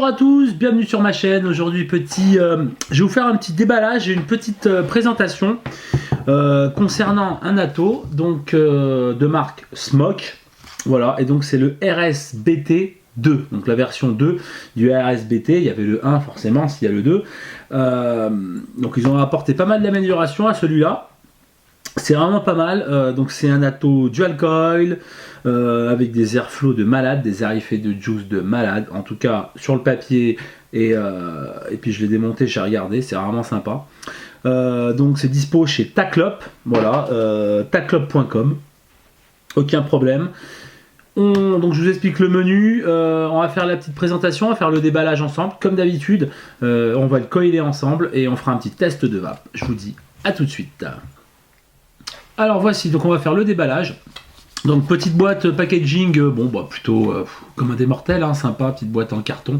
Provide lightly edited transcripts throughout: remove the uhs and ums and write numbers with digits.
Bonjour à tous, bienvenue sur ma chaîne. Aujourd'hui, je vais vous faire un petit déballage et une petite présentation concernant un Atto donc de marque Smoke. Voilà, et donc c'est le RSBT 2, donc la version 2 du RSBT. Il y avait le 1 forcément, s'il y a le 2. Donc ils ont apporté pas mal d'améliorations à celui-là. C'est vraiment pas mal. Donc c'est un Atto dual coil avec des airflows de malade, des air effets de juice de malade. En tout cas sur le papier et puis je l'ai démonté, j'ai regardé, c'est vraiment sympa. Donc c'est dispo chez Taclop, voilà, taclop.com. Aucun problème. Donc je vous explique le menu, on va faire la petite présentation, on va faire le déballage ensemble, comme d'habitude, on va le coiler ensemble et on fera un petit test de vape. Je vous dis à tout de suite. Alors voici, donc on va faire le déballage. Donc petite boîte packaging, bon bah plutôt comme un des mortels, hein, sympa, petite boîte en carton.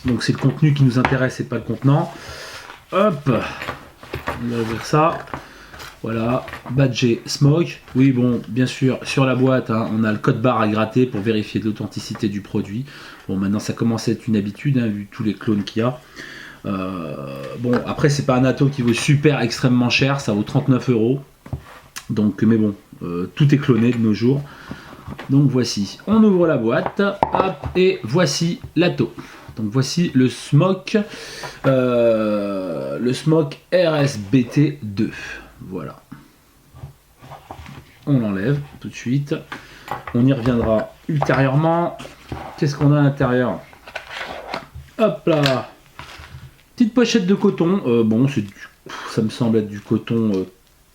Donc c'est le contenu qui nous intéresse et pas le contenant. Hop, on va ouvrir ça. Voilà, badgé Smoke. Oui, bon, bien sûr, sur la boîte, hein, on a le code barre à gratter pour vérifier l'authenticité du produit. Bon, maintenant, ça commence à être une habitude, hein, vu tous les clones qu'il y a. Bon, après, c'est pas un Atto qui vaut super extrêmement cher, ça vaut 39 €. Donc, mais bon, tout est cloné de nos jours. Donc, voici, on ouvre la boîte, hop, et voici l'Atto. Donc, voici le Smoke RSBT 2. Voilà. On l'enlève tout de suite. On y reviendra ultérieurement. Qu'est-ce qu'on a à l'intérieur? Hop là. Petite pochette de coton. Bon, ça me semble être du coton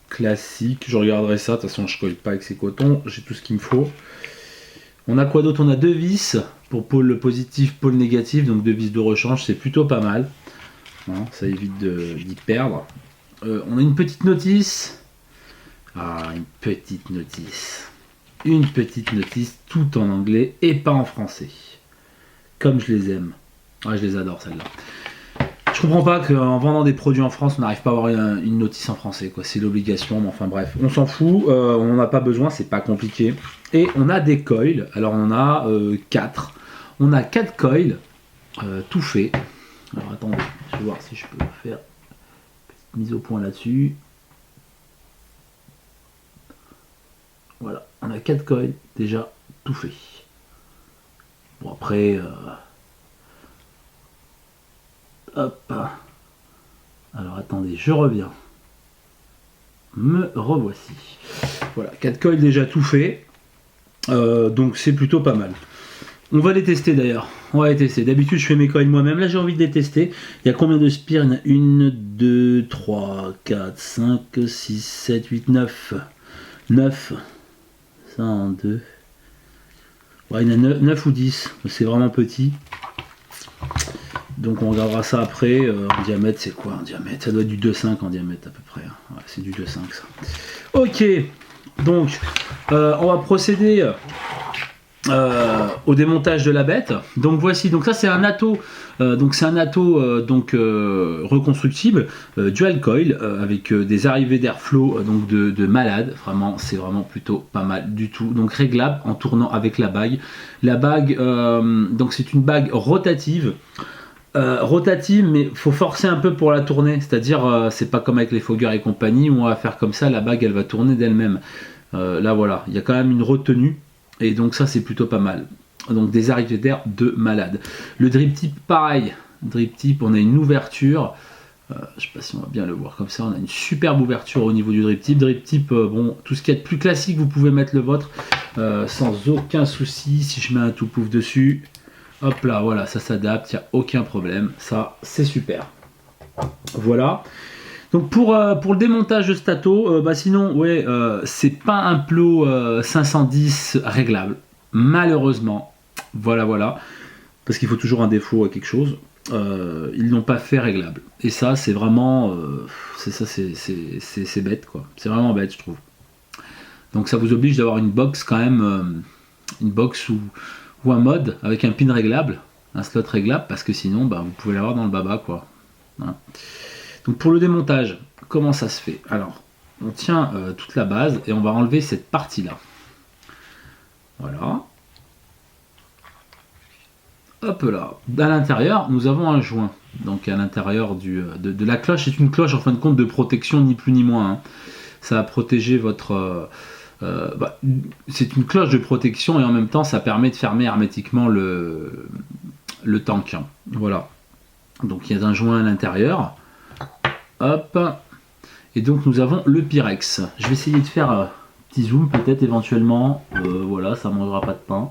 classique. Je regarderai ça. De toute façon, je ne colle pas avec ces cotons. J'ai tout ce qu'il me faut. On a quoi d'autre? On a deux vis pour pôle positif, pôle négatif. Donc deux vis de rechange. C'est plutôt pas mal. Hein, ça évite d'y perdre. On a une petite notice. Ah, une petite notice. Une petite notice tout en anglais et pas en français. Comme je les aime. Ah, je les adore celles-là. Je comprends pas qu'en vendant des produits en France, on n'arrive pas à avoir une notice en français, quoi. C'est l'obligation, mais enfin bref. On s'en fout, on n'en a pas besoin, c'est pas compliqué. Et on a des coils. Alors on a 4. On a 4 coils tout faits. Alors attendez, je vais voir si je peux faire mise au point là-dessus. Voilà, on a 4 coils déjà tout fait. Bon après, hop. Alors attendez, je reviens. Me revoici. Voilà, 4 coils déjà tout fait. Donc c'est plutôt pas mal. On va les tester d'ailleurs. On va les tester. D'habitude, je fais mes coils moi-même. Là, j'ai envie de les tester. Il y a combien de spires? Il y en a 1, 2, 3, 4, 5, 6, 7, 8, 9. 9. Ça en 2. Ouais, il y en a 9 ou 10. C'est vraiment petit. Donc, on regardera ça après. En diamètre, c'est quoi en diamètre? Ça doit être du 2,5 en diamètre à peu près. Ouais, c'est du 2,5 ça. Ok. Donc, on va procéder au démontage de la bête. Donc voici, donc ça c'est un Atto, donc c'est un Atto reconstructible, dual coil avec des arrivées d'airflow donc de malade. Vraiment, c'est vraiment plutôt pas mal du tout. Donc réglable en tournant avec la bague. La bague, donc c'est une bague rotative. Rotative, mais faut forcer un peu pour la tourner. C'est-à-dire, c'est pas comme avec les fogueurs et compagnie où on va faire comme ça, la bague elle va tourner d'elle-même. Là voilà, il y a quand même une retenue. Et donc ça c'est plutôt pas mal. Donc des arrivées d'air de malade. Le drip tip pareil. Drip tip, on a une ouverture. Je sais pas si on va bien le voir comme ça. On a une superbe ouverture au niveau du drip tip. Drip tip, bon, tout ce qui est de plus classique, vous pouvez mettre le vôtre sans aucun souci. Si je mets un tout pouf dessus, hop là, voilà, ça s'adapte, il n'y a aucun problème. Ça, c'est super. Voilà. Donc pour le démontage de cet Atto, sinon ouais, c'est pas un plot 510 réglable, malheureusement. Voilà, parce qu'il faut toujours un défaut à quelque chose. Ils l'ont pas fait réglable. Et ça c'est vraiment, c'est bête quoi. C'est vraiment bête je trouve. Donc ça vous oblige d'avoir une box quand même, une box ou un mode avec un pin réglable, un slot réglable, parce que sinon vous pouvez l'avoir dans le baba quoi. Hein. Donc pour le démontage, comment ça se fait? Alors, on tient toute la base et on va enlever cette partie-là. Voilà. hop là, à l'intérieur, nous avons un joint. Donc à l'intérieur de la cloche, c'est une cloche en fin de compte de protection, ni plus ni moins. Hein. Ça va protéger votre... c'est une cloche de protection et en même temps ça permet de fermer hermétiquement le tank. Hein. Voilà. Donc il y a un joint à l'intérieur. Hop. Et donc nous avons le Pyrex. Je vais essayer de faire un petit zoom peut-être éventuellement. Voilà, ça ne mangera pas de pain.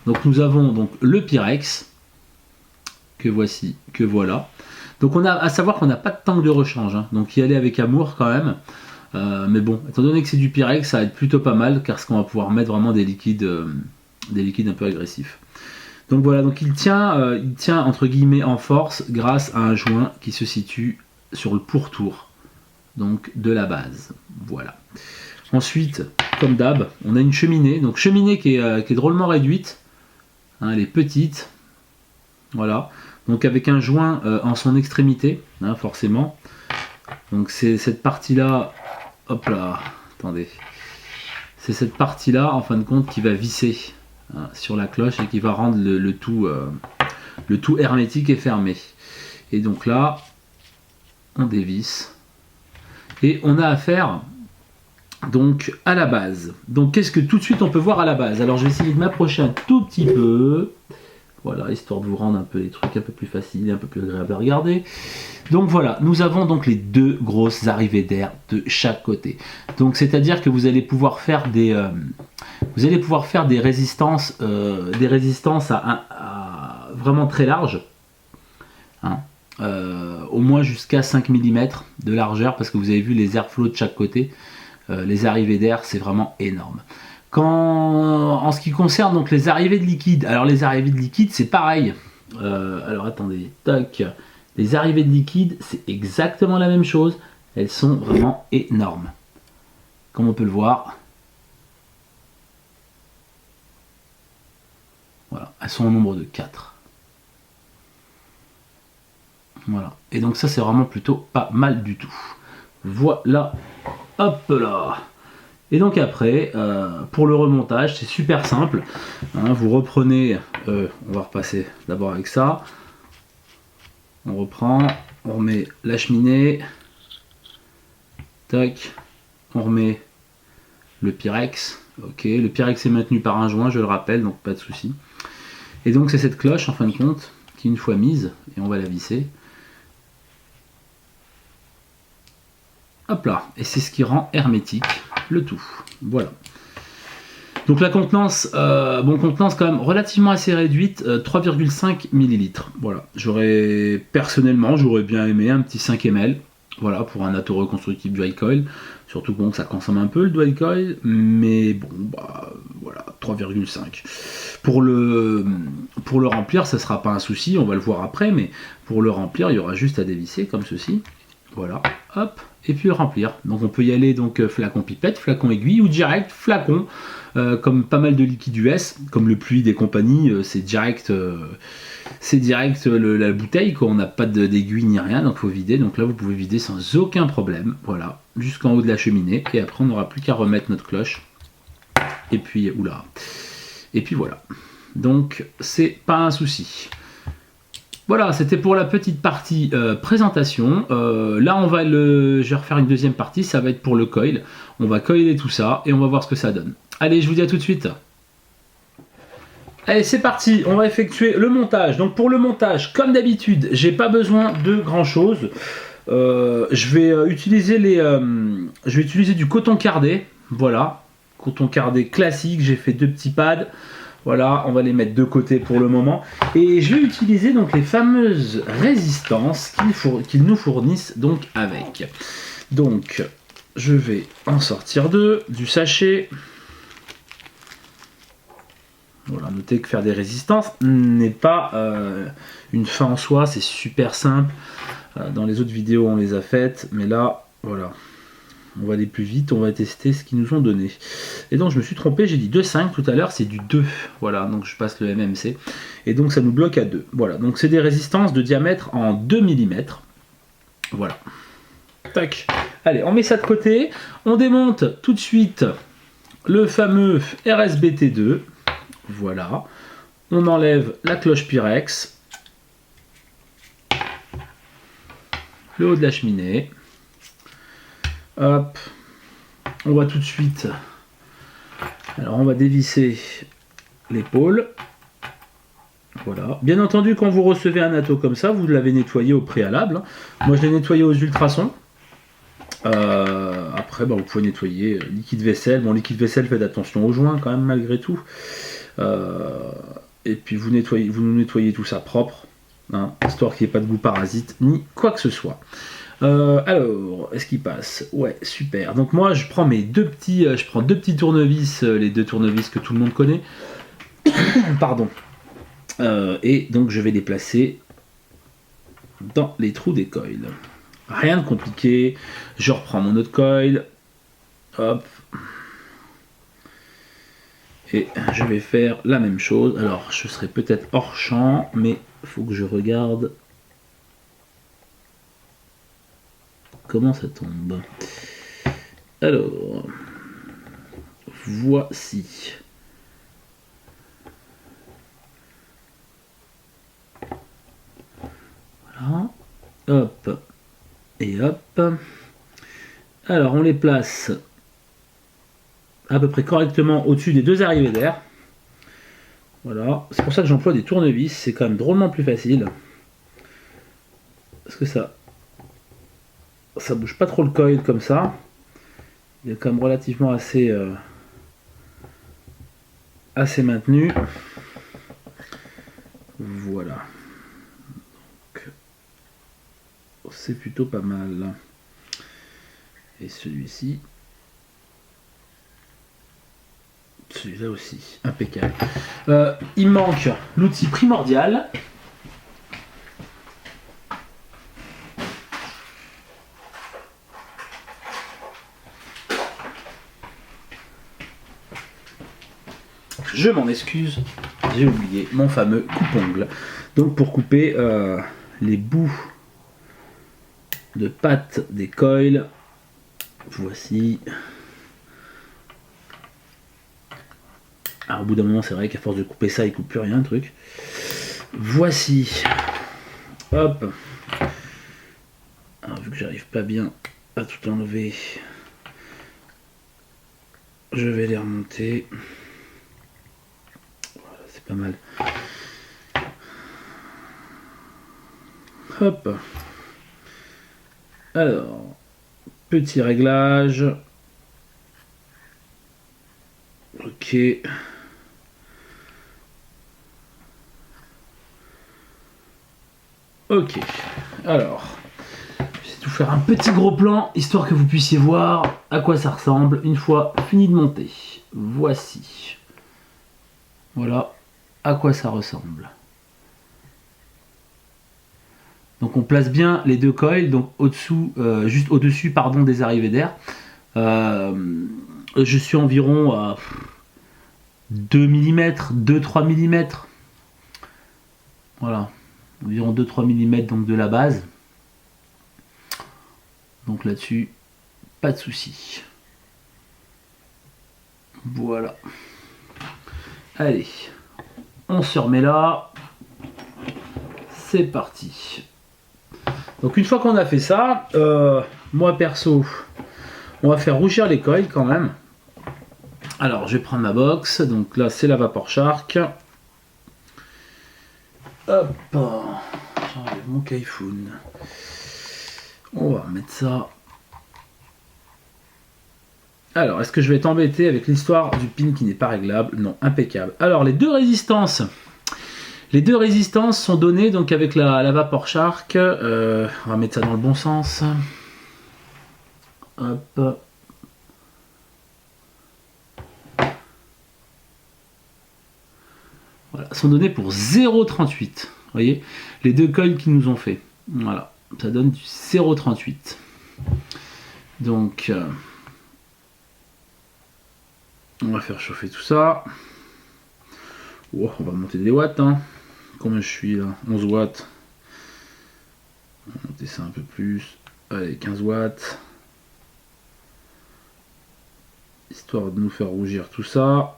Donc nous avons donc le Pyrex. Que voici, que voilà. Donc on a à savoir qu'on n'a pas de tank de rechange. Hein. Donc y aller avec amour quand même. Mais bon, étant donné que c'est du Pyrex, ça va être plutôt pas mal car qu'on va pouvoir mettre vraiment des liquides un peu agressifs. Donc voilà, donc il tient entre guillemets en force grâce à un joint qui se situe sur le pourtour donc de la base. Voilà. Ensuite, comme d'hab, on a une cheminée. Donc cheminée qui est drôlement réduite. Hein, elle est petite. Voilà. Donc avec un joint en son extrémité, hein, forcément. Donc c'est cette partie-là. Hop là, attendez. C'est cette partie-là, en fin de compte, qui va visser sur la cloche et qui va rendre le tout hermétique et fermé. Et donc là, on dévisse. Et on a affaire donc à la base. Donc qu'est-ce que tout de suite on peut voir à la base? Alors je vais essayer de m'approcher un tout petit peu. Voilà, histoire de vous rendre un peu les trucs un peu plus faciles et un peu plus agréables à regarder. Donc voilà, nous avons donc les deux grosses arrivées d'air de chaque côté. Donc c'est-à-dire que vous allez pouvoir faire des résistances à vraiment très larges. Hein, au moins jusqu'à 5 mm de largeur, parce que vous avez vu les airflows de chaque côté. Les arrivées d'air, c'est vraiment énorme. En ce qui concerne donc les arrivées de liquide, alors les arrivées de liquide c'est pareil. Alors attendez, toc. Les arrivées de liquide c'est exactement la même chose. Elles sont vraiment énormes. Comme on peut le voir. Voilà, elles sont au nombre de 4. Voilà, et donc ça c'est vraiment plutôt pas mal du tout. Voilà, hop là. Et donc après, pour le remontage, c'est super simple. Hein, vous reprenez, on va repasser d'abord avec ça. On reprend, on remet la cheminée. Tac, on remet le Pyrex. Ok, le Pyrex est maintenu par un joint, je le rappelle, donc pas de souci. Et donc c'est cette cloche, en fin de compte, qui une fois mise, et on va la visser. Hop là, et c'est ce qui rend hermétique le tout. Voilà. Donc la contenance, contenance quand même relativement assez réduite, 3,5 ml. Voilà. Personnellement, j'aurais bien aimé un petit 5 ml. Voilà, pour un atto reconstructible dry coil. Surtout bon, ça consomme un peu le dry coil, mais bon, voilà, 3,5. Pour le remplir, ça sera pas un souci, on va le voir après, mais pour le remplir, il y aura juste à dévisser comme ceci. Voilà, hop, et puis le remplir. Donc on peut y aller donc flacon pipette, flacon aiguille ou direct flacon, comme pas mal de liquides US, comme le Pluie des compagnies, c'est direct la bouteille, quoi. On n'a pas d'aiguille ni rien, donc il faut vider. Donc là vous pouvez vider sans aucun problème, voilà, jusqu'en haut de la cheminée, et après on n'aura plus qu'à remettre notre cloche. Et puis, oula, et puis voilà. Donc c'est pas un souci. Voilà, c'était pour la petite partie présentation. Là, je vais refaire une deuxième partie, ça va être pour le coil. On va coiler tout ça et on va voir ce que ça donne. Allez, je vous dis à tout de suite. Allez, c'est parti, on va effectuer le montage. Donc pour le montage, comme d'habitude, j'ai pas besoin de grand chose. Je vais utiliser du coton cardé. Voilà, coton cardé classique. J'ai fait 2 petits pads. Voilà, on va les mettre de côté pour le moment. Et je vais utiliser donc les fameuses résistances qu'ils nous fournissent donc avec. Donc, je vais en sortir du sachet. Voilà, notez que faire des résistances n'est pas une fin en soi, c'est super simple. Dans les autres vidéos, on les a faites, mais là, voilà. On va aller plus vite, on va tester ce qu'ils nous ont donné. Et donc je me suis trompé, j'ai dit 2,5 tout à l'heure, c'est du 2. Voilà, donc je passe le MMC. Et donc ça nous bloque à 2. Voilà, donc c'est des résistances de diamètre en 2 mm. Voilà. Tac. Allez, on met ça de côté. On démonte tout de suite le fameux RSBT2. Voilà. On enlève la cloche Pyrex. Le haut de la cheminée. Hop. On va tout de suite... Alors on va dévisser l'épaule. Voilà. Bien entendu, quand vous recevez un atto comme ça, vous l'avez nettoyé au préalable. Moi, je l'ai nettoyé aux ultrasons. Après, vous pouvez nettoyer liquide vaisselle. Bon, liquide vaisselle, faites attention aux joints quand même, malgré tout. Et puis, vous nous nettoyez tout ça propre, hein, histoire qu'il n'y ait pas de goût parasite, ni quoi que ce soit. Alors, est-ce qu'il passe? Ouais, super. Donc moi, je prends deux petits tournevis, les deux tournevis que tout le monde connaît. Pardon. Et donc je vais les placer dans les trous des coils. Rien de compliqué. Je reprends mon autre coil. Hop. Et je vais faire la même chose. Alors je serai peut-être hors champ, mais il faut que je regarde comment ça tombe. Alors, voici. Voilà. Hop. Et hop. Alors on les place à peu près correctement au-dessus des deux arrivées d'air. Voilà. C'est pour ça que j'emploie des tournevis. C'est quand même drôlement plus facile. Parce que ça bouge pas trop le coil comme ça. Il est quand même relativement assez maintenu. Voilà. C'est plutôt pas mal. Et celui-ci. Celui-là aussi. Impeccable. Il manque l'outil primordial. Je m'en excuse, j'ai oublié mon fameux coupe-ongle. Donc pour couper les bouts de pattes des coils, voici. Alors au bout d'un moment, c'est vrai qu'à force de couper ça, il coupe plus rien le truc. Voici. Hop. Alors, vu que j'arrive pas bien à tout enlever, je vais les remonter. C'est pas mal. Hop. Alors, petit réglage. Ok. Ok. Alors, je vais tout faire un petit gros plan, histoire que vous puissiez voir à quoi ça ressemble une fois fini de monter. Voici. Voilà à quoi ça ressemble. Donc on place bien les deux coils, donc au-dessous, juste au-dessus, pardon, des arrivées d'air. Je suis environ à 2 mm, 2-3 mm. Voilà, environ 2-3 mm donc de la base. Donc là-dessus, pas de souci. Voilà. Allez, on se remet là. C'est parti. Donc une fois qu'on a fait ça, moi perso, on va faire rougir les coils quand même. Alors je vais prendre ma box, donc là c'est la Vapor Shark. Hop, j'enlève mon Kaifoun. On va remettre ça. Alors, est-ce que je vais t'embêter avec l'histoire du pin qui n'est pas réglable? Non, impeccable. Alors, les deux résistances sont données donc avec la Vapor Shark. On va mettre ça dans le bon sens. Hop. Voilà, sont données pour 0,38. Vous voyez, les deux coils qu'ils nous ont fait. Voilà, ça donne du 0,38. Donc, on va faire chauffer tout ça. Oh, on va monter des watts. Hein. Combien je suis là? 11 watts. On va monter ça un peu plus. Allez, 15 watts. Histoire de nous faire rougir tout ça.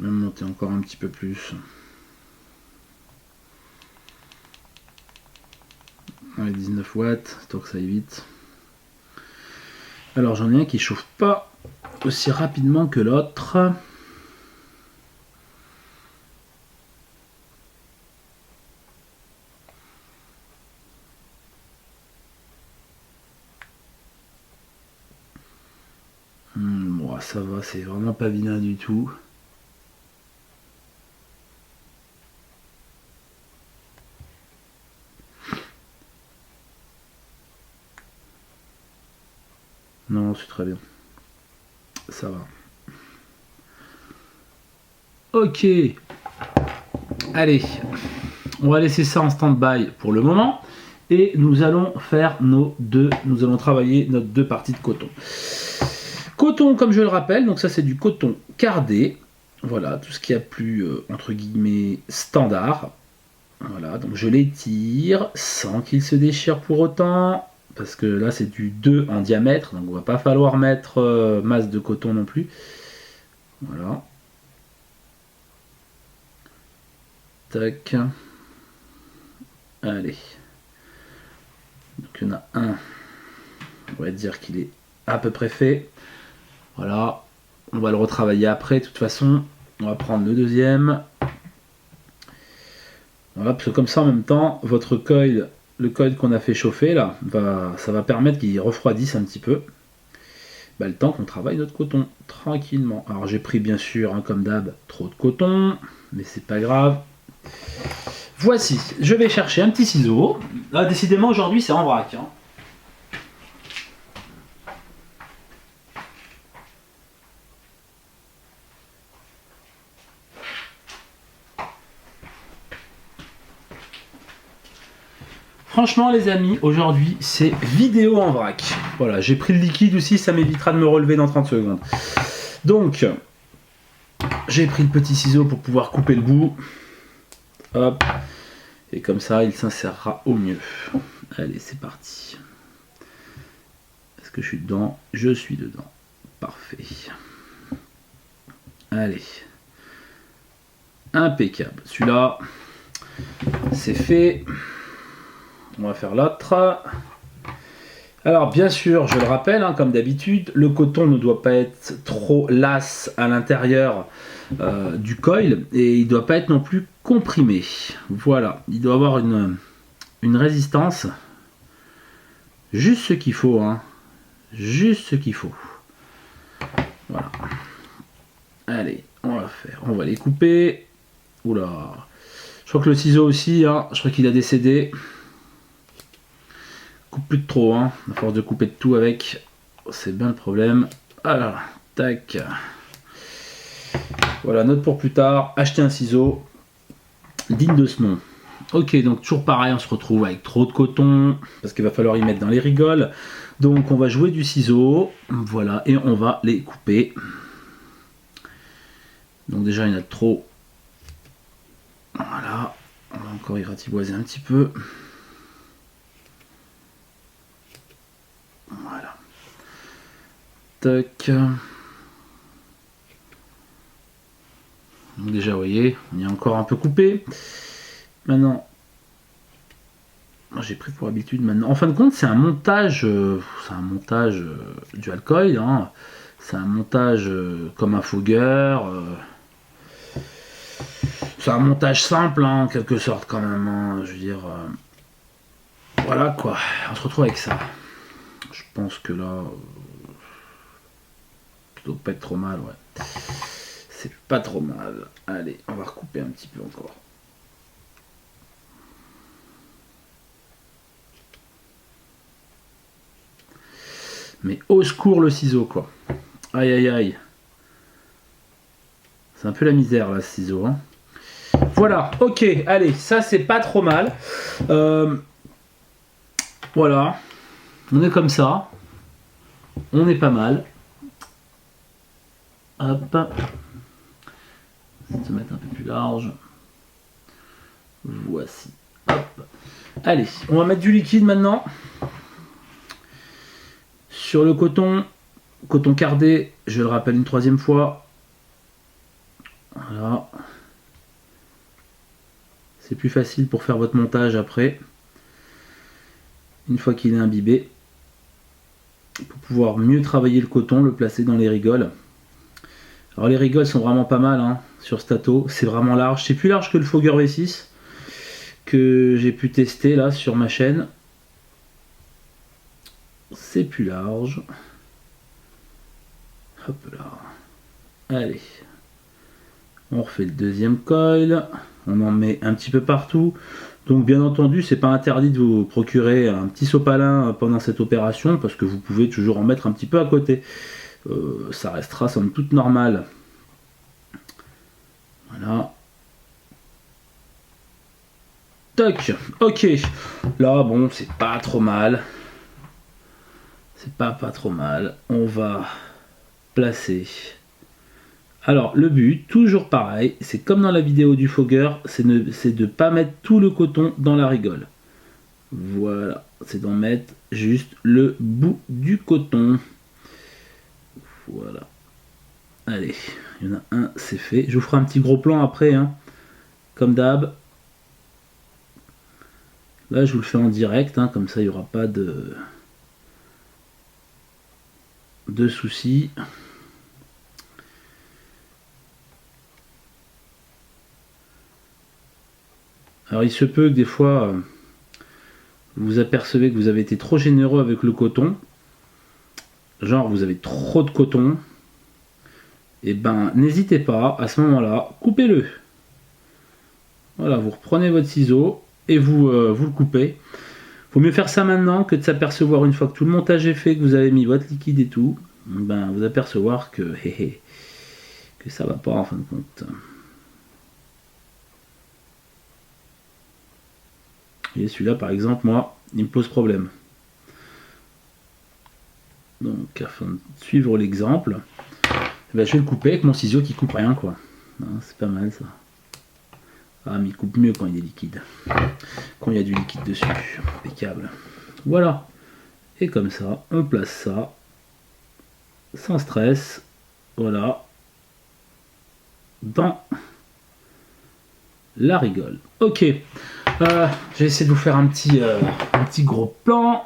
vais même monter encore un petit peu plus. Allez, 19 watts, histoire que ça aille vite. Alors j'en ai un qui chauffe pas aussi rapidement que l'autre. Bon, ça va, c'est vraiment pas vilain du tout. Non, c'est très bien. Ça va. Ok. Allez, on va laisser ça en stand-by pour le moment. Et nous allons faire nous allons travailler nos 2 parties de coton. Coton, comme je le rappelle, donc ça c'est du coton cardé. Voilà, tout ce qui a plus, entre guillemets, standard. Voilà, donc je l'étire sans qu'il se déchire pour autant. Parce que là c'est du 2 en diamètre, donc on va pas falloir mettre masse de coton non plus. Voilà. Tac. Allez. Donc il y en a un. On va dire qu'il est à peu près fait. Voilà. On va le retravailler après. De toute façon, on va prendre le deuxième. Voilà, parce que comme ça en même temps, votre coil, le coil qu'on a fait chauffer là, ça va permettre qu'il refroidisse un petit peu. Le temps qu'on travaille notre coton tranquillement. Alors j'ai pris bien sûr, hein, comme d'hab, trop de coton, mais c'est pas grave. Voici, je vais chercher un petit ciseau. Ah, décidément aujourd'hui c'est en vrac. Hein. Franchement les amis, aujourd'hui c'est vidéo en vrac. Voilà, j'ai pris le liquide aussi, ça m'évitera de me relever dans 30 secondes. Donc, j'ai pris le petit ciseau pour pouvoir couper le bout. Hop. Et comme ça, il s'insérera au mieux. Allez, c'est parti. Est-ce que je suis dedans? Je suis dedans. Parfait. Allez. Impeccable. Celui-là, c'est fait. On va faire l'autre. Alors bien sûr, je le rappelle, hein, comme d'habitude, le coton ne doit pas être trop lasse à l'intérieur du coil et il ne doit pas être non plus comprimé. Voilà, il doit avoir une résistance, juste ce qu'il faut, hein. Juste ce qu'il faut. Voilà. Allez, on va les couper. Oula, je crois que le ciseau aussi, hein, je crois qu'il a décédé. Coupe plus de trop, hein, à force de couper de tout avec, c'est bien le problème. Alors, tac. Voilà, note pour plus tard, acheter un ciseau digne de ce nom. Ok, donc toujours pareil, on se retrouve avec trop de coton, parce qu'il va falloir y mettre dans les rigoles. Donc on va jouer du ciseau, voilà, et on va les couper. Donc déjà il y en a trop. Voilà, on va encore y ratiboiser un petit peu. Voilà. Tac. Donc déjà, vous voyez, on y a encore un peu coupé. Maintenant, j'ai pris pour habitude maintenant. En fin de compte, c'est un montage du alcool. Hein. C'est un montage comme un fogueur. C'est un montage simple, hein, en quelque sorte, quand même. Hein. Je veux dire, voilà quoi. On se retrouve avec ça. Je pense que là, ça doit pas être trop mal, ouais. C'est pas trop mal. Allez, on va recouper un petit peu encore. Mais au secours le ciseau, quoi. Aïe aïe aïe. C'est un peu la misère là, ce ciseau. Hein. Voilà, ok, allez, ça c'est pas trop mal. Voilà. On est comme ça. On est pas mal. Hop. Se mettre un peu plus large. Voici. Hop. Allez, on va mettre du liquide maintenant. Sur le coton cardé, je le rappelle une troisième fois. Voilà, C'est plus facile pour faire votre montage après. Une fois qu'il est imbibé. Pour pouvoir mieux travailler le coton, le placer dans les rigoles. Alors les rigoles sont vraiment pas mal hein, sur Stato. C'est vraiment large. C'est plus large que le Fogger V6 que j'ai pu tester là sur ma chaîne. C'est plus large. Hop là. Allez. On refait le deuxième coil. On en met un petit peu partout. Donc bien entendu, c'est pas interdit de vous procurer un petit sopalin pendant cette opération parce que vous pouvez toujours en mettre un petit peu à côté. Ça restera somme toute normal. Voilà. Toc. Ok. Là, bon, c'est pas trop mal. C'est pas trop mal. On va placer. Alors, le but, toujours pareil, c'est comme dans la vidéo du Fogger, c'est de ne pas mettre tout le coton dans la rigole. Voilà, c'est d'en mettre juste le bout du coton. Voilà. Allez, il y en a un, c'est fait. Je vous ferai un petit gros plan après, hein, comme d'hab. Là, je vous le fais en direct, hein, comme ça, il n'y aura pas de soucis. Alors, il se peut que des fois, vous apercevez que vous avez été trop généreux avec le coton. Genre, vous avez trop de coton. Et ben, n'hésitez pas, à ce moment-là, coupez-le. Voilà, vous reprenez votre ciseau et vous le coupez. Faut mieux faire ça maintenant que de s'apercevoir une fois que tout le montage est fait, que vous avez mis votre liquide et tout, ben vous apercevoir que ça va pas en fin de compte. Et celui-là par exemple, moi, il me pose problème. Donc afin de suivre l'exemple, ben, je vais le couper avec mon ciseau qui coupe rien quoi. C'est pas mal ça. Ah mais il coupe mieux quand il est liquide. Quand il y a du liquide dessus. Impeccable. Voilà. Et comme ça, on place ça. Sans stress. Voilà. Dans la rigole. Ok. J'ai essayé de vous faire un petit gros plan.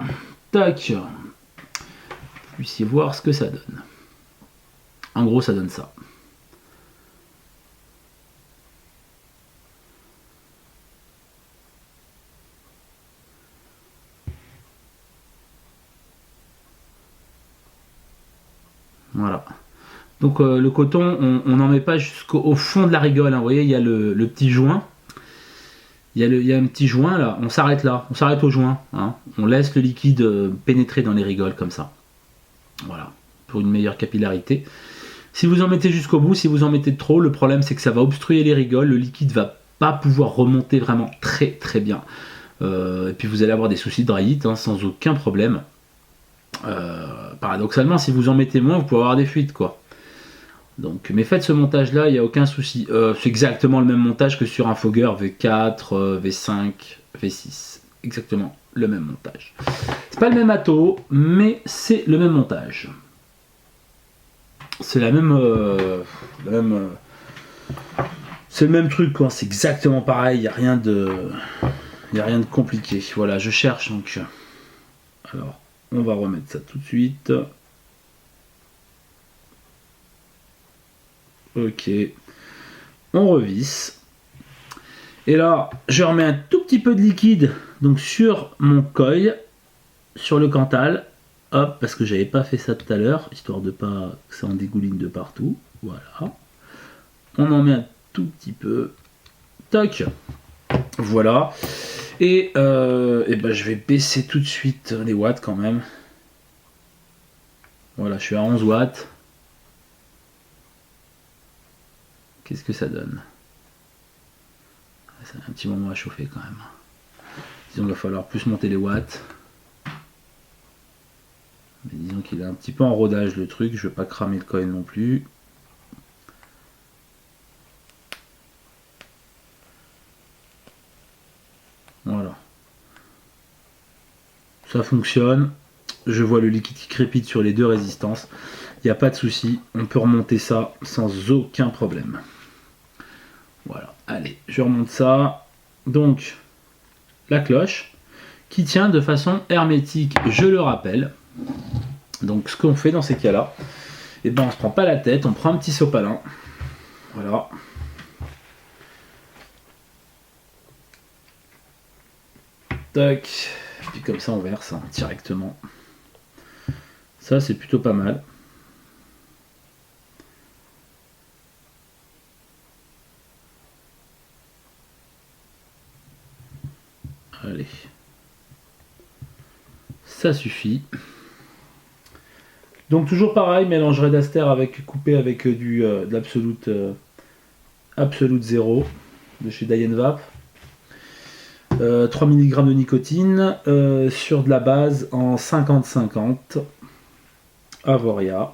Tac. Vous puissiez voir ce que ça donne. En gros, ça donne ça. Voilà. Donc le coton, on n'en met pas jusqu'au fond de la rigole. Hein. Vous voyez, il y a le petit joint. Il y a un petit joint là. On s'arrête là. On s'arrête au joint. Hein. On laisse le liquide pénétrer dans les rigoles comme ça. Voilà. Pour une meilleure capillarité. Si vous en mettez jusqu'au bout, si vous en mettez trop, le problème c'est que ça va obstruer les rigoles. Le liquide va pas pouvoir remonter vraiment très très bien. Et puis vous allez avoir des soucis de dry heat hein, sans aucun problème. Paradoxalement, si vous en mettez moins, vous pouvez avoir des fuites quoi. Donc, mais faites ce montage là, il n'y a aucun souci. C'est exactement le même montage que sur un Fogger V4, V5, V6. Exactement le même montage. C'est pas le même atto, mais c'est le même montage. C'est la même. C'est le même truc quoi. C'est exactement pareil. Il n'y a rien de compliqué. Voilà, je cherche donc. Alors, on va remettre ça tout de suite. Ok, on revisse. Et là, je remets un tout petit peu de liquide donc sur mon coil, sur le Cantal. Hop, parce que j'avais pas fait ça tout à l'heure, histoire de pas que ça en dégouline de partout. Voilà. On en met un tout petit peu. Toc. Voilà. Et ben, je vais baisser tout de suite les watts quand même. Voilà, je suis à 11 watts. Qu'est-ce que ça donne? Ça a un petit moment à chauffer quand même. Disons qu'il va falloir plus monter les watts. Mais disons qu'il est un petit peu en rodage le truc, je ne vais pas cramer le coil non plus. Voilà. Ça fonctionne. Je vois le liquide qui crépite sur les deux résistances. Il n'y a pas de souci, on peut remonter ça sans aucun problème. Voilà, allez, je remonte ça. donc la cloche qui tient de façon hermétique, je le rappelle. Donc ce qu'on fait dans ces cas-là, et ben on se prend pas la tête, on prend un petit sopalin. Voilà. Tac. Puis comme ça on verse directement. Ça c'est plutôt pas mal. Allez. Ça suffit. Donc toujours pareil, mélangerai d'aster avec coupé avec de l'absolute Absolute Zero de chez Diane Vape. 3 mg de nicotine sur de la base en 50-50 Avoria.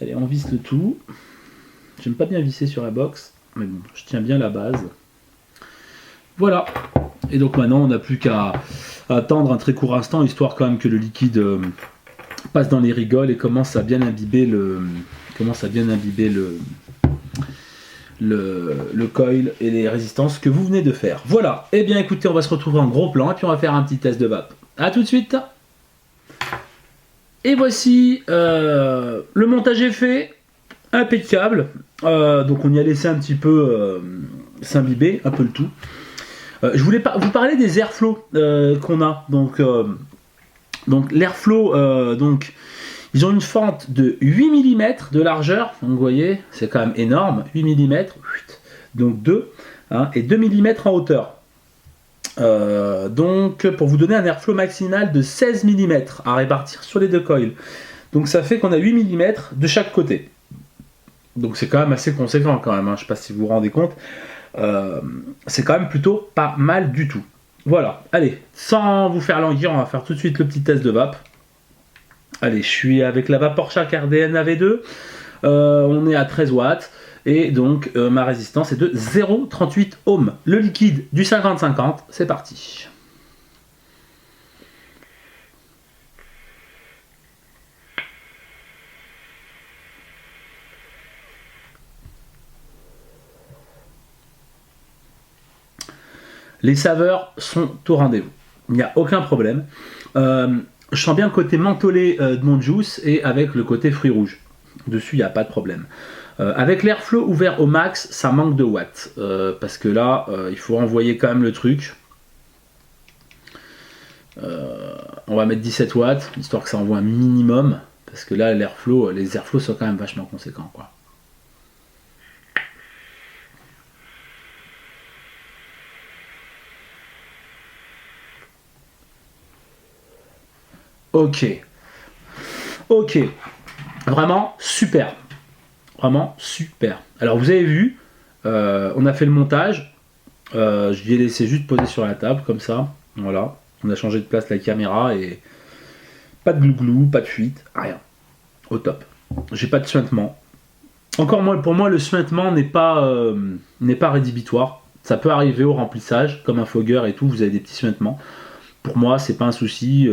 Allez, on visse le tout. J'aime pas bien visser sur la box, mais bon, je tiens bien la base. Voilà. Et donc maintenant, on n'a plus qu'à attendre un très court instant, histoire quand même que le liquide passe dans les rigoles et commence à bien imbiber le coil et les résistances que vous venez de faire. Voilà. Et bien écoutez, on va se retrouver en gros plan et puis on va faire un petit test de vape. A tout de suite. Et voici le montage est fait, impeccable. Donc on y a laissé un petit peu s'imbiber, un peu le tout. Je voulais vous parler des airflow qu'on a. Donc l'airflow, donc ils ont une fente de 8 mm de largeur. Donc vous voyez, c'est quand même énorme. 8 mm, donc 2, hein, et 2 mm en hauteur. Donc pour vous donner un airflow maximal de 16 mm à répartir sur les deux coils. Donc ça fait qu'on a 8 mm de chaque côté. Donc c'est quand même assez conséquent quand même, hein. Je ne sais pas si vous vous rendez compte. C'est quand même plutôt pas mal du tout. Voilà, allez, sans vous faire languir, on va faire tout de suite le petit test de vape. Allez, je suis avec la VaporShark RDN AV2. On est à 13 watts. Et donc ma résistance est de 0,38 ohms. Le liquide du 50-50, c'est parti. Les saveurs sont au rendez-vous. Il n'y a aucun problème. Je sens bien le côté mentholé de mon juice et avec le côté fruits rouges. Dessus, il n'y a pas de problème. Avec l'airflow ouvert au max, ça manque de watts. Parce que là, il faut envoyer quand même le truc. On va mettre 17 watts, histoire que ça envoie un minimum. Parce que là, les airflows sont quand même vachement conséquents, quoi. Ok. Vraiment super. Vraiment super. Alors vous avez vu, on a fait le montage. Je lui ai laissé juste poser sur la table comme ça. Voilà. On a changé de place la caméra et pas de glouglou, pas de fuite, rien. Au top. J'ai pas de suintement. Encore moins, pour moi, le suintement n'est pas rédhibitoire. Ça peut arriver au remplissage, comme un fogger et tout, vous avez des petits suintements. Pour moi, c'est pas un souci.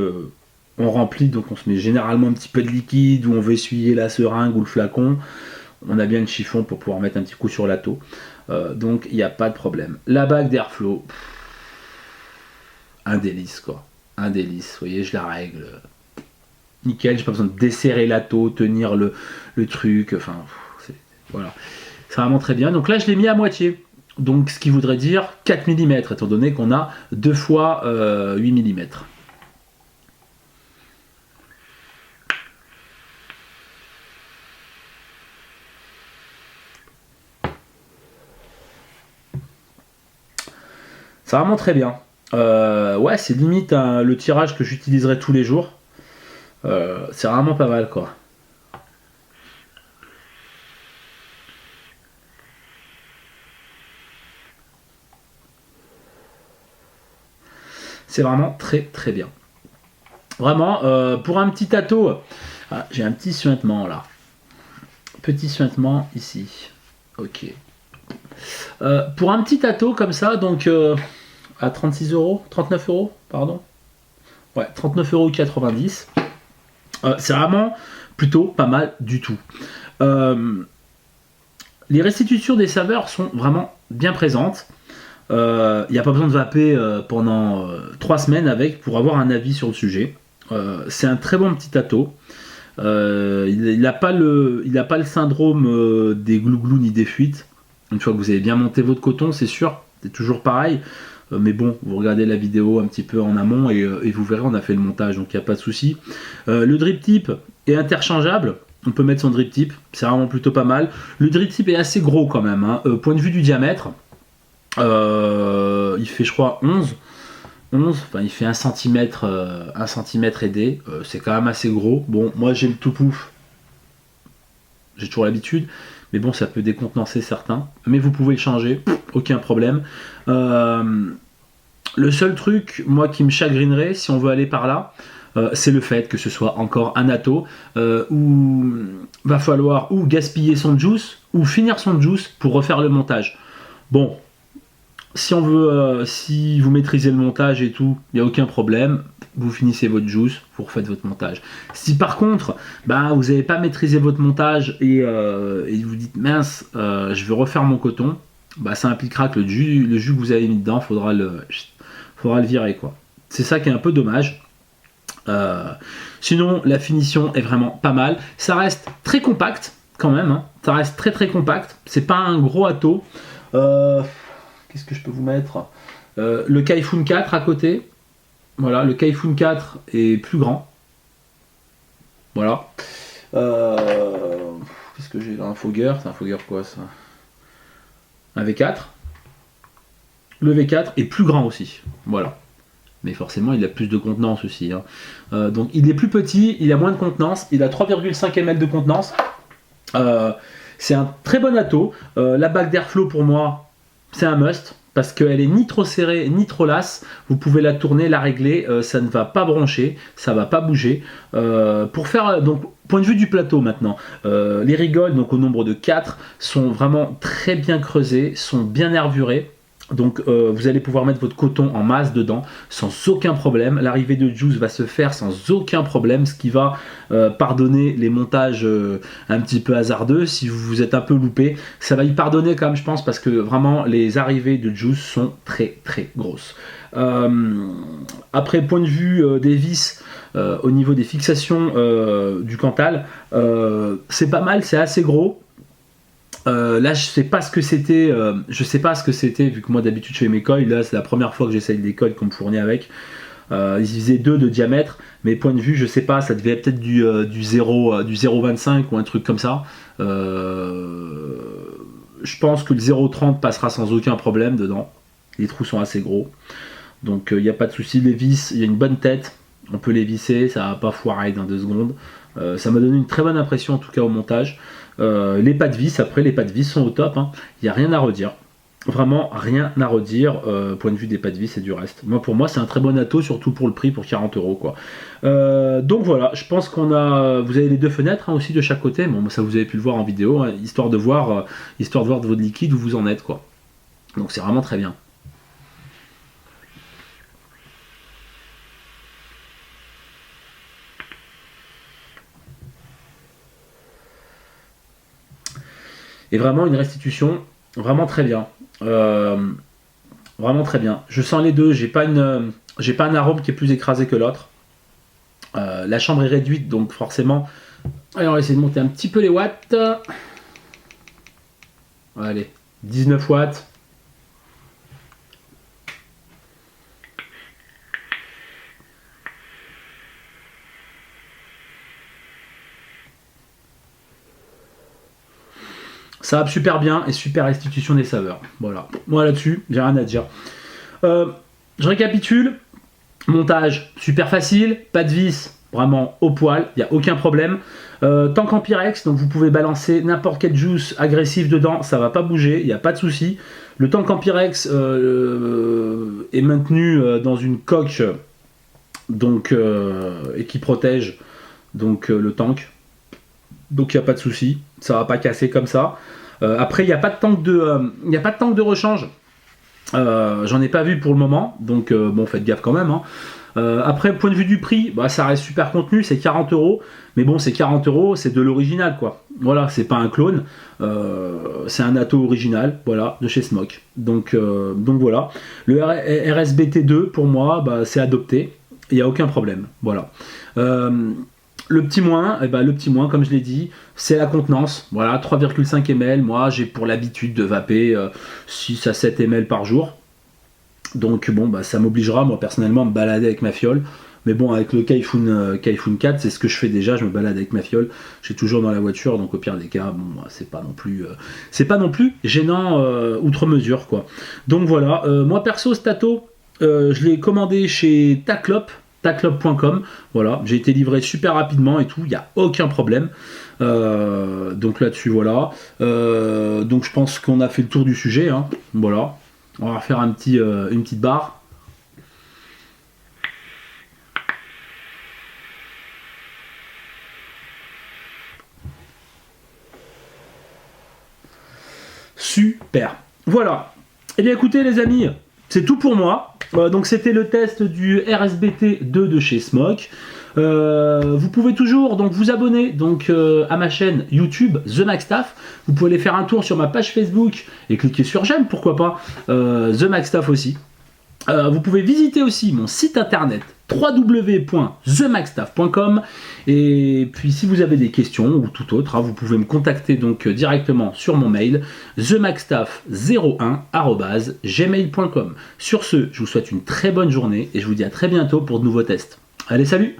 On remplit, donc on se met généralement un petit peu de liquide, ou on veut essuyer la seringue ou le flacon. On a bien le chiffon pour pouvoir mettre un petit coup sur la taux. Donc il n'y a pas de problème. La bague d'airflow, un délice quoi. Un délice, vous voyez, je la règle. Nickel, j'ai pas besoin de desserrer la taux, tenir le truc. Enfin, voilà. C'est vraiment très bien. Donc là, je l'ai mis à moitié. Donc ce qui voudrait dire 4 mm, étant donné qu'on a 2 fois 8 mm. C'est vraiment très bien. Ouais, c'est limite le tirage que j'utiliserai tous les jours. C'est vraiment pas mal quoi. C'est vraiment très très bien. Vraiment, pour un petit ato, j'ai un petit suintement là. Petit suintement ici. Ok. Pour un petit ato comme ça, donc à 36 euros, 39 euros, pardon. Ouais, 39,90 €. C'est vraiment plutôt pas mal du tout. les restitutions des saveurs sont vraiment bien présentes. Il n'y a pas besoin de vaper pendant 3 semaines avec pour avoir un avis sur le sujet. C'est un très bon petit ato. Il n'a pas le syndrome des glouglous ni des fuites. Une fois que vous avez bien monté votre coton, c'est sûr, c'est toujours pareil. Mais bon, vous regardez la vidéo un petit peu en amont et vous verrez, on a fait le montage, donc il n'y a pas de souci. Le drip tip est interchangeable. On peut mettre son drip tip, c'est vraiment plutôt pas mal. Le drip tip est assez gros quand même. Hein. Point de vue du diamètre, il fait je crois 11, enfin il fait 1 cm, 1 cm et des. C'est quand même assez gros. Bon, moi j'ai le tout pouf, j'ai toujours l'habitude. Mais bon, ça peut décontenancer certains. Mais vous pouvez le changer, aucun problème. Le seul truc, moi, qui me chagrinerait, si on veut aller par là, c'est le fait que ce soit encore un ato où va falloir ou gaspiller son juice ou finir son juice pour refaire le montage. Bon, si on veut, si vous maîtrisez le montage et tout, il n'y a aucun problème. Vous finissez votre juice, vous refaites votre montage. Si par contre, vous n'avez pas maîtrisé votre montage et vous dites mince, je veux refaire mon coton, ça impliquera que le jus que vous avez mis dedans, faudra le virer quoi. C'est ça qui est un peu dommage. Sinon, la finition est vraiment pas mal. Ça reste très compact quand même. Hein. Ça reste très très compact. C'est pas un gros ato. Qu'est-ce que je peux vous mettre le Kaifun 4 à côté. Voilà, le Kaifun 4 est plus grand. Voilà. Qu'est-ce que j'ai là? Un Fogger. C'est un Fogger quoi ça? Un V4. Le V4 est plus grand aussi. Voilà. Mais forcément, il a plus de contenance aussi. Hein. Donc, il est plus petit, il a moins de contenance. Il a 3,5 ml de contenance. C'est un très bon ato. La bague d'Airflow, pour moi, c'est un must. Parce qu'elle est ni trop serrée ni trop lasse, vous pouvez la tourner, la régler, ça ne va pas broncher, ça va pas bouger. Pour faire, donc, point de vue du plateau maintenant, les rigoles, donc au nombre de 4, sont vraiment très bien creusées, sont bien nervurées. Donc vous allez pouvoir mettre votre coton en masse dedans sans aucun problème. L'arrivée de juice va se faire sans aucun problème, ce qui va pardonner les montages un petit peu hasardeux. Si vous êtes un peu loupé, ça va y pardonner quand même, je pense, parce que vraiment les arrivées de juice sont très très grosses. Après, point de vue des vis, au niveau des fixations du Cantal, c'est pas mal, c'est assez gros. Là je sais pas ce que c'était, vu que moi d'habitude je fais mes coils, là c'est la première fois que j'essaye des coils qu'on me fournit avec. Ils faisaient 2 de diamètre, mais point de vue je sais pas, ça devait être peut-être du 0,25 ou un truc comme ça. Je pense que le 0,30 passera sans aucun problème dedans, les trous sont assez gros, donc il n'y a pas de souci. Les vis, il y a une bonne tête, on peut les visser, ça va pas foirer dans 2 secondes. Ça m'a donné une très bonne impression en tout cas au montage. Les pas de vis, après les pas de vis sont au top, hein. Il n'y a rien à redire, vraiment rien à redire, point de vue des pas de vis et du reste. Pour moi c'est un très bon ato, surtout pour le prix, pour 40 € quoi. Donc voilà, je pense vous avez les 2 fenêtres hein, aussi de chaque côté. Bon, ça vous avez pu le voir en vidéo, hein, histoire de voir de votre liquide où vous en êtes quoi. Donc c'est vraiment très bien. Et vraiment une restitution vraiment très bien. Vraiment très bien. Je sens les deux, j'ai pas un arôme qui est plus écrasé que l'autre. La chambre est réduite, donc forcément. Allez, on va essayer de monter un petit peu les watts. Allez, 19 watts. Ça va super bien et super restitution des saveurs. Voilà, moi là-dessus, j'ai rien à dire. Je récapitule. Montage super facile, pas de vis, vraiment au poil, il n'y a aucun problème. Tank en Pyrex, donc vous pouvez balancer n'importe quel juice agressif dedans, ça va pas bouger, il n'y a pas de souci. Le tank en Pyrex est maintenu dans une coque donc, et qui protège donc, le tank. Donc il n'y a pas de souci, ça va pas casser comme ça. Après il n'y a pas de tank de rechange. J'en ai pas vu pour le moment, donc bon, faites gaffe quand même. Hein. Après, point de vue du prix, bah, ça reste super contenu, c'est 40 euros. Mais bon, c'est 40 euros, c'est de l'original, quoi. Voilà, c'est pas un clone, c'est un Atto original, voilà, de chez Smock. Donc voilà. Le RSBT2, pour moi, bah, c'est adopté, il n'y a aucun problème, voilà. Le petit moins, comme je l'ai dit, c'est la contenance. Voilà, 3,5 ml. Moi, j'ai pour l'habitude de vaper 6 à 7 ml par jour. Donc bon, bah, ça m'obligera, moi, personnellement, à me balader avec ma fiole. Mais bon, avec le Kaifun 4, c'est ce que je fais déjà, je me balade avec ma fiole. J'ai toujours dans la voiture, donc au pire des cas, bon, c'est pas non plus gênant outre mesure, quoi. Donc voilà, moi perso, Stato, je l'ai commandé chez taclop.com. Voilà, j'ai été livré super rapidement et tout, il n'y a aucun problème. Donc là-dessus, voilà. Donc je pense qu'on a fait le tour du sujet, hein. Voilà. On va faire une petite barre. Super. Voilà. Eh bien écoutez les amis, c'est tout pour moi. Donc c'était le test du RSBT2 de chez Smock. Vous pouvez toujours donc vous abonner donc à ma chaîne YouTube The Maxstaff. Vous pouvez aller faire un tour sur ma page Facebook et cliquer sur j'aime, pourquoi pas, The Maxstaff aussi. Vous pouvez visiter aussi mon site internet www.themaxstaff.com, et puis si vous avez des questions ou tout autre, hein, vous pouvez me contacter donc directement sur mon mail themaxstaff01@gmail.com. Sur ce, je vous souhaite une très bonne journée et je vous dis à très bientôt pour de nouveaux tests. Allez, salut!